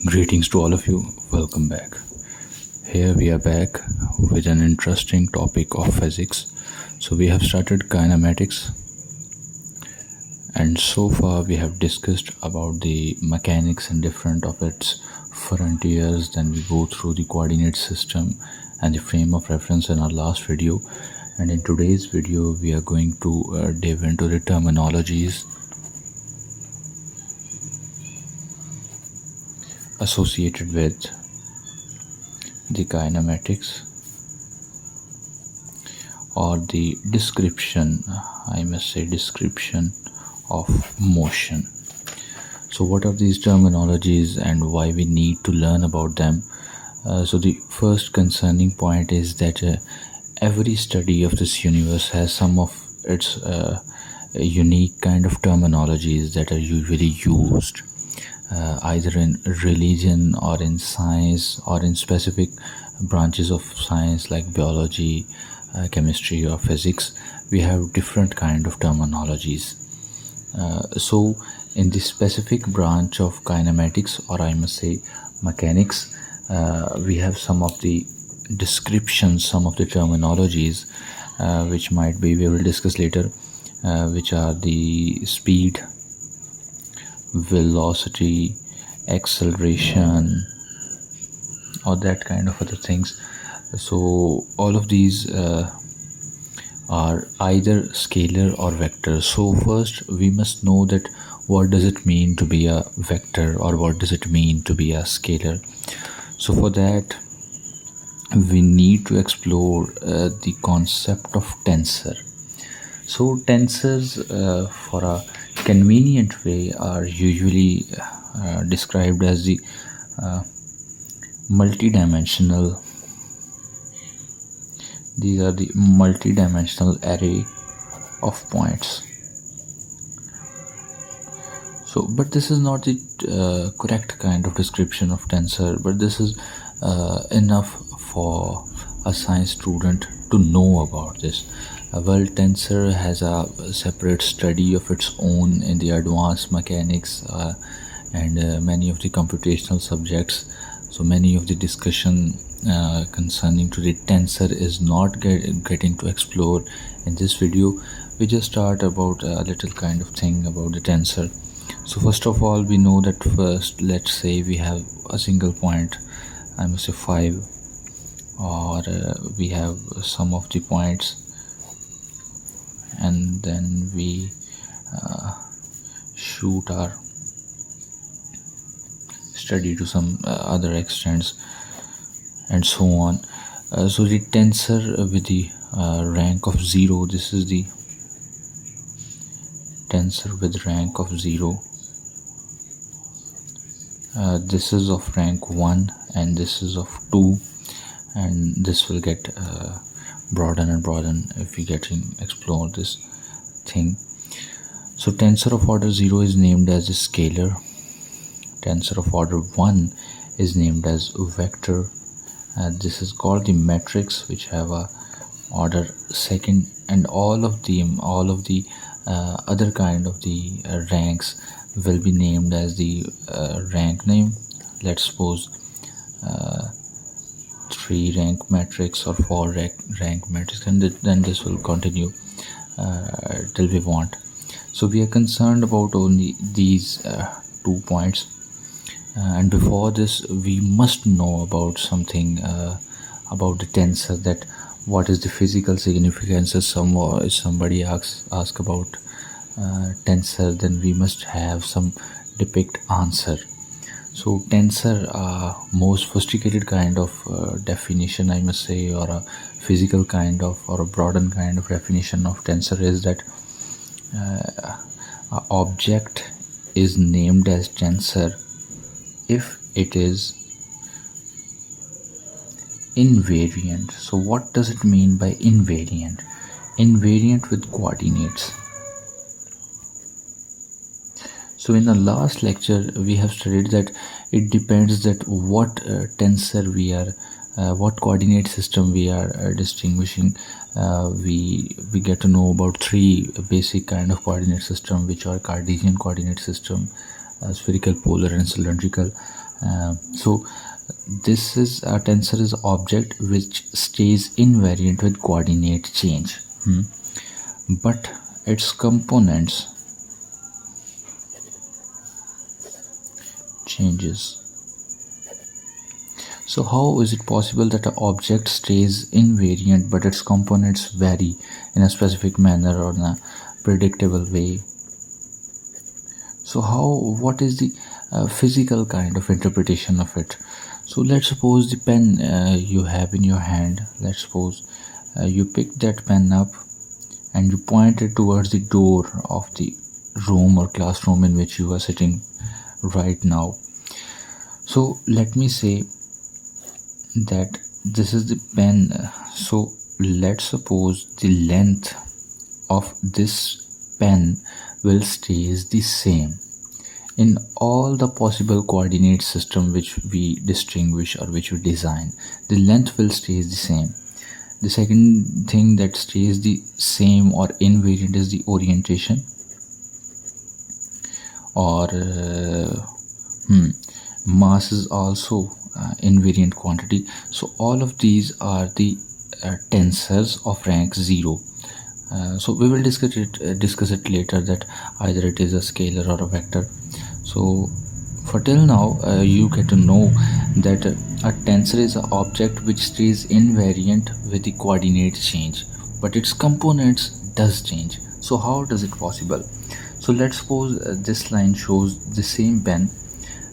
Greetings to all of you. Welcome back. Here we are back with an interesting topic of physics. So we have started kinematics, and so far we have discussed about the mechanics and different of its frontiers. Then we go through the coordinate system and the frame of reference in our last video. And in today's video we are going to dive into the terminologies associated with the kinematics, or the description, I must say description of motion. So what are these terminologies and why we need to learn about them? So the first concerning point is that every study of this universe has some of its unique kind of terminologies that are usually used either in religion or in science or in specific branches of science like biology, chemistry or physics. We have different kind of terminologies. So in the specific branch of kinematics, or I must say mechanics, we have some of the descriptions, some of the terminologies which might be, we will discuss later, which are the speed, velocity, acceleration, or that kind of other things. So all of these are either scalar or vector. So first we must know that what does it mean to be a vector, or what does it mean to be a scalar. So for that we need to explore the concept of tensor. So tensors, for a convenient way, are usually described as the multidimensional. These are the multidimensional array of points. So, but this is not the correct kind of description of tensor, but this is enough for a science student to know about this. Well, tensor has a separate study of its own in the advanced mechanics and many of the computational subjects. So many of the discussion concerning to the tensor is not getting to explore in this video. We just start about a little kind of thing about the tensor. So first of all, we know that first, let's say we have a single point, I must say 5, or we have some of the points, and then we shoot our study to some other extents and so on. So the tensor with the rank of 0, this is the tensor with rank of 0. This is of rank 1 and this is of 2, and this will get broaden and broaden if we get to explore this thing. So tensor of order 0 is named as a scalar, tensor of order 1 is named as vector, this is called the matrix, which have a order second, and all of the other kind of the ranks will be named as the rank name. Let's suppose 3 rank matrix or 4 rank matrix, and then this will continue till we want. So we are concerned about only these 2 points, and before this we must know about something about the tensor, that what is the physical significance. If somebody asks about tensor, then we must have some depict answer. So tensor, most sophisticated kind of definition, I must say, or a physical kind of, or a broadened kind of definition of tensor is that an object is named as tensor if it is invariant. So what does it mean by invariant? Invariant with coordinates. So in the last lecture we have studied that it depends that what tensor we are, what coordinate system we are distinguishing. We get to know about 3 basic kind of coordinate system, which are Cartesian coordinate system, spherical, polar and cylindrical. So this is a tensor is object which stays invariant with coordinate change, but its components changes. So how is it possible that an object stays invariant but its components vary in a specific manner or in a predictable way? So what is the physical kind of interpretation of it? So let's suppose the pen you have in your hand. Let's suppose you pick that pen up and you point it towards the door of the room or classroom in which you are sitting right now. So let me say that this is the pen. So let's suppose the length of this pen will stays the same in all the possible coordinate system which we distinguish or which we design. The length will stays the same. The second thing that stays the same or invariant is the orientation, or mass is also invariant quantity. So all of these are the tensors of rank 0. So we will discuss it later, that either it is a scalar or a vector. So for till now you get to know that a tensor is an object which stays invariant with the coordinate change, but its components does change. So how does it possible? So let's suppose this line shows the same pen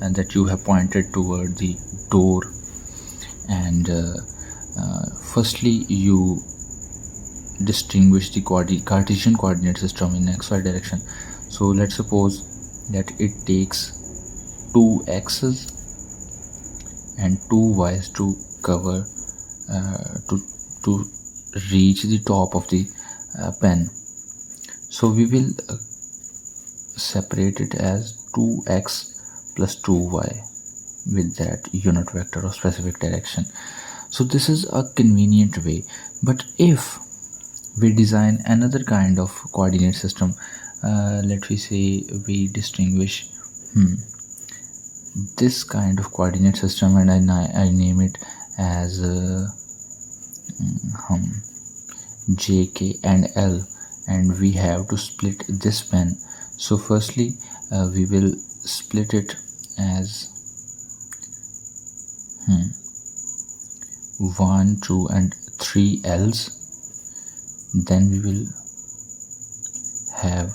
and that you have pointed toward the door, and firstly you distinguish the Cartesian coordinate system in xy direction. So let's suppose that it takes 2 x's and 2 y's to cover to reach the top of the pen. So we will separate it as 2x plus 2y with that unit vector or specific direction. So this is a convenient way. But if we design another kind of coordinate system, let me say we distinguish this kind of coordinate system, and I name it as J, K and L, and we have to split this pen. So firstly we will split it as 1, 2 and 3 L's. Then we will have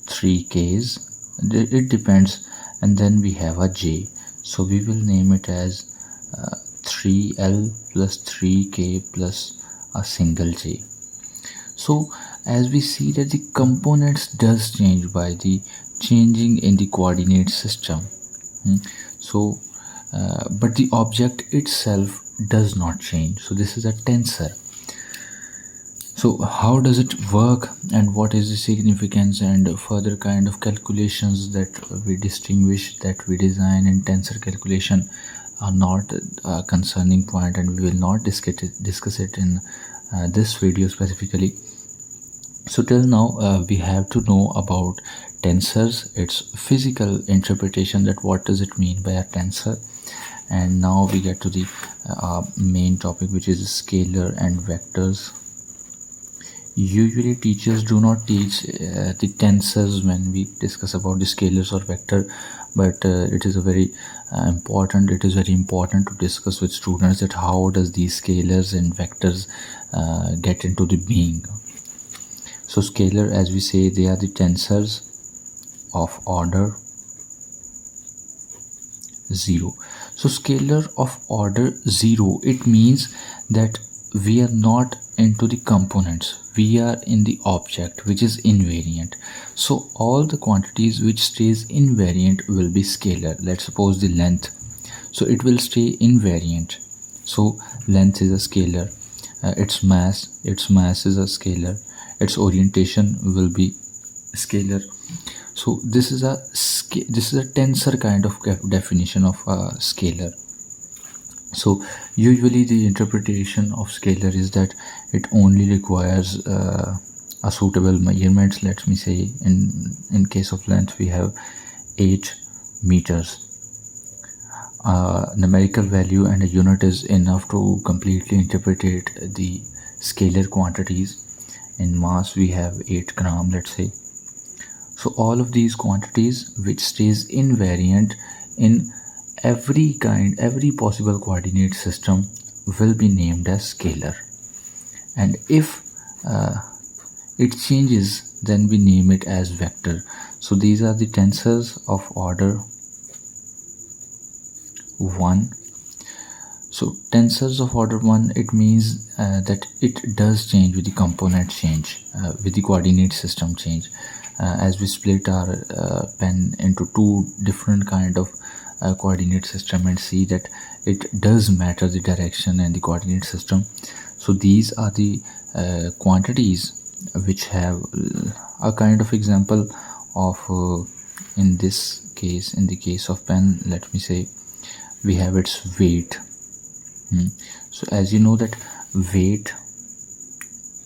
3 K's, it depends, and then we have a J. So we will name it as 3L plus 3K plus a single J. So as we see that the components does change by the changing in the coordinate system. So but the object itself does not change. So this is a tensor. So how does it work, and what is the significance and further kind of calculations that we distinguish, that we design in tensor calculation are not a concerning point, and we will not discuss it in this video specifically. So till now we have to know about tensors, its physical interpretation, that what does it mean by a tensor. And now we get to the main topic, which is scalar and vectors. Usually teachers do not teach the tensors when we discuss about the scalars or vector, but it is very important to discuss with students that how does these scalars and vectors get into the being. So scalar, as we say, they are the tensors of order 0. So scalar of order 0, it means that we are not into the components, we are in the object which is invariant. So all the quantities which stays invariant will be scalar. Let's suppose the length, so it will stay invariant. So length is a scalar, its mass is a scalar, its orientation will be scalar. So this is a tensor kind of definition of a scalar. So usually the interpretation of scalar is that it only requires a suitable measurements. Let me say in case of length we have 8 meters. numerical value and a unit is enough to completely interpret the scalar quantities. In mass we have 8 gram, let's say. So all of these quantities which stays invariant in every possible coordinate system will be named as scalar, and if it changes, then we name it as vector. So these are the tensors of order 1. So tensors of order 1, it means that it does change with the component change, with the coordinate system change. As we split our pen into two different kind of coordinate system and see that it does matter the direction and the coordinate system. So these are the quantities which have a kind of example of in this case, in the case of pen, let me say we have its weight. So as you know that weight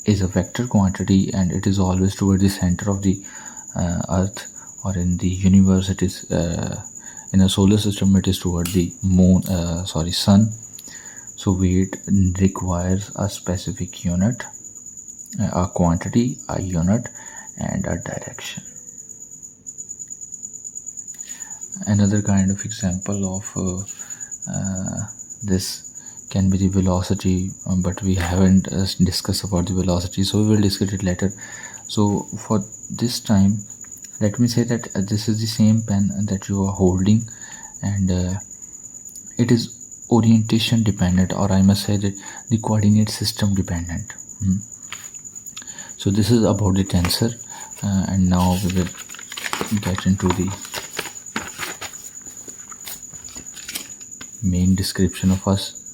is a vector quantity and it is always toward the center of the earth, or in the universe it is in a solar system it is toward the sun. So weight requires a specific unit, a quantity, a unit, and a direction. Another kind of example of this can be the velocity, but we haven't discussed about the velocity, so we will discuss it later. So for this time, let me say that this is the same pen that you are holding, and it is orientation dependent, or I must say that the coordinate system dependent. So this is about the tensor, and now we will get into the main description of us.